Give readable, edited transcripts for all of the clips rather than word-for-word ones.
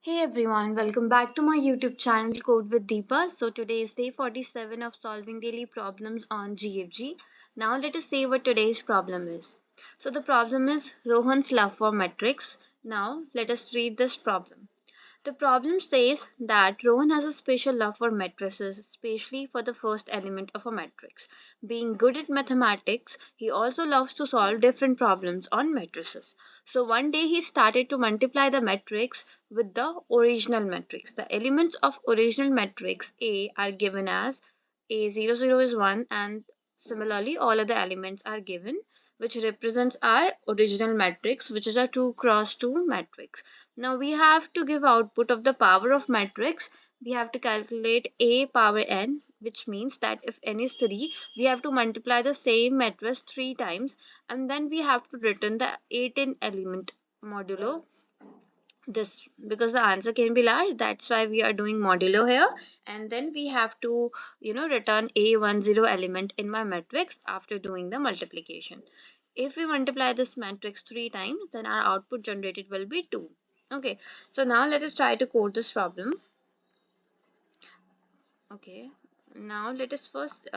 Hey everyone, welcome back to my YouTube channel Code with Deepa. So today is day 47 of solving daily problems on GFG. Now let us see what today's problem is. So the problem is Rohan's love for metrics. Now let us read this problem. The problem says that Rohan has a special love for matrices, especially for the first element of a matrix. Being good at mathematics, he also loves to solve different problems on matrices. So one day he started to multiply the matrix with the original matrix. The elements of original matrix A are given as A00 is 1, and similarly all other elements are given, which represents our original matrix, which is a 2 cross 2 matrix. Now we have to give output of the power of matrix. We have to calculate A power n, which means that if n is 3, we have to multiply the same matrix 3 times, and then we have to return the 18 element modulo this, because the answer can be large. That's why we are doing modulo here, and then we have to return A10 element in my matrix after doing the multiplication. If we multiply this matrix 3 times, then our output generated will be 2. Okay, so now let us try to code this problem. Okay, now let us first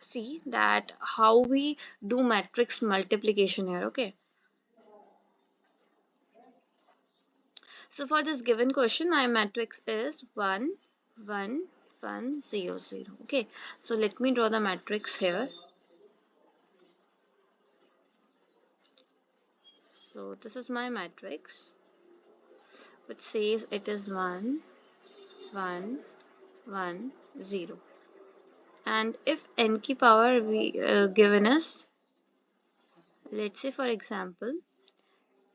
see that how we do matrix multiplication here. Okay, so for this given question, my matrix is 1 1 1 0 0. Okay, so let me draw the matrix here. So this is my matrix, which says it is 1 1 1 0. And if n की power we given us, let's say for example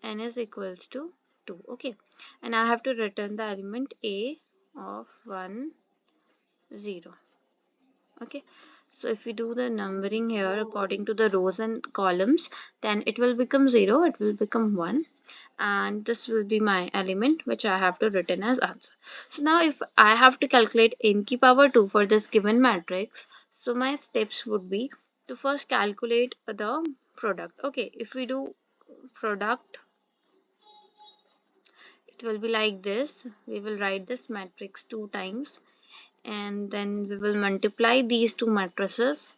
n is equals to 2. Okay, and I have to return the element A of 1 0. Okay, so if we do the numbering here according to the rows and columns, then it will become 0, it will become 1, and this will be my element which I have to return as answer. So now if I have to calculate n की power 2 for this given matrix, so my steps would be to first calculate the product. Okay, if we do product, it will be like this. We will write this matrix 2 times, and then we will multiply these two matrices.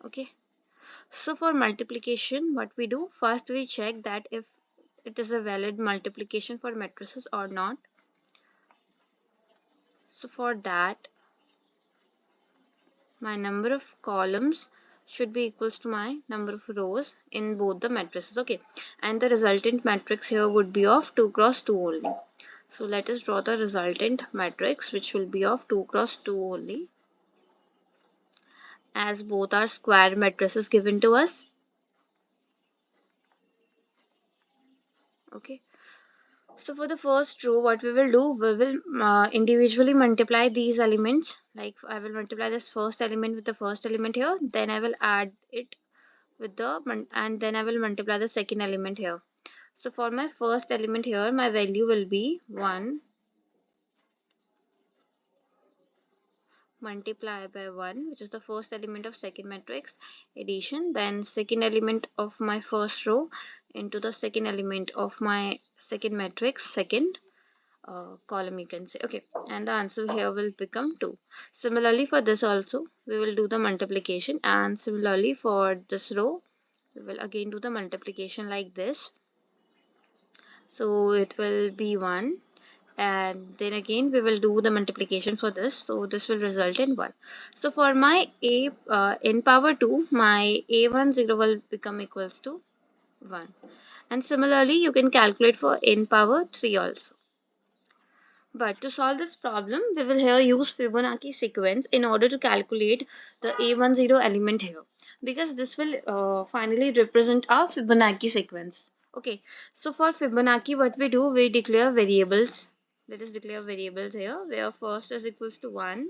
Okay, so for multiplication, what we do first, we check that if it is a valid multiplication for matrices or not. So for that, my number of columns should be equals to my number of rows in both the matrices. Okay, and the resultant matrix here would be of 2 cross 2 only. So let us draw the resultant matrix, which will be of 2 cross 2 only, as both are square matrices given to us. Okay, so for the first row, what we will do, we will individually multiply these elements. Like I will multiply this first element with the first element here, then I will add it with the and then I will multiply the second element here. So for my first element here, my value will be 1 multiply by 1, which is the first element of second matrix addition, then second element of my first row into the second element of my second matrix second column, you can say. Okay, and the answer here will become 2. Similarly for this also, we will do the multiplication, and similarly for this row, we will again do the multiplication like this. So it will be 1, and then again we will do the multiplication for this, so this will result in 1. So for my a n power 2, my a10 will become equals to 1, and similarly you can calculate for n power 3 also. But to solve this problem, we will here use Fibonacci sequence in order to calculate the A10 element here, because this will finally represent our Fibonacci sequence. Okay, so for Fibonacci, what we do, we declare variables. Let us declare variables here, where first is equals to 1.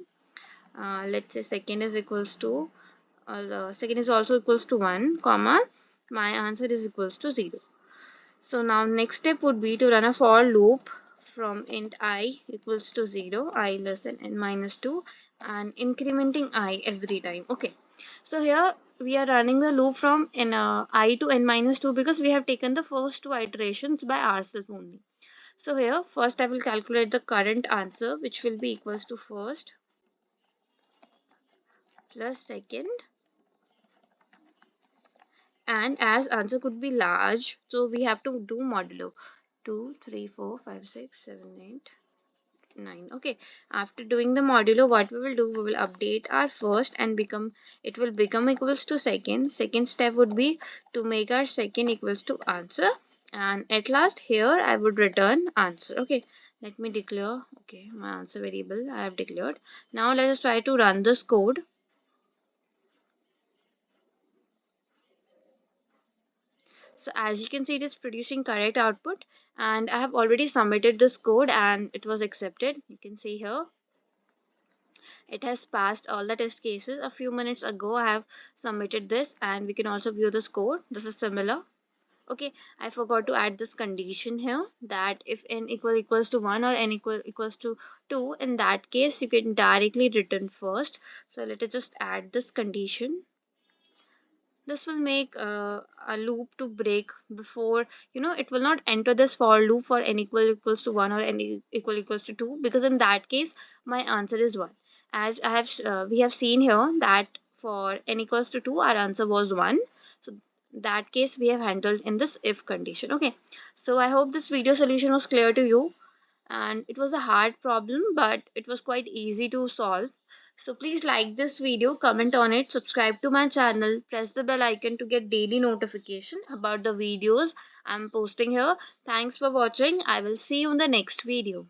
Let's say second is equals to, second is also equals to 1, comma, my answer is equals to 0. So now next step would be to run a for loop from int I equals to 0, I less than n minus 2, and incrementing I every time. Okay, so here we are running the loop from I to n minus 2 because we have taken the first two iterations by ourselves only. So here first I will calculate the current answer, which will be equals to first plus second, and as answer could be large, so we have to do modulo 2, 3, 4, 5, 6, 7, 8, 9. Okay, after doing the modulo, what we will do, we will update our first and become, it will become equals to second. Second step would be to make our second equals to answer, and at last here I would return answer. Okay, let me declare, okay, my answer variable I have declared. Now let us try to run this code. So as you can see, it is producing correct output, and I have already submitted this code and it was accepted. You can see here it has passed all the test cases. A few minutes ago I have submitted this, and we can also view this code. This is similar. Okay, I forgot to add this condition here, that if n equals to 1 or n equals to 2, in that case you can directly return first. So let us just add this condition. This will make a loop to break before, it will not enter this for loop for n equals to 1 or n equals to 2, because in that case my answer is 1. As I have we have seen here that for n equals to 2 our answer was 1. So that case we have handled in this if condition. Okay, so I hope this video solution was clear to you, and it was a hard problem but it was quite easy to solve. So please like this video, comment on it, subscribe to my channel, press the bell icon to get daily notification about the videos I'm posting here. Thanks for watching. I will see you in the next video.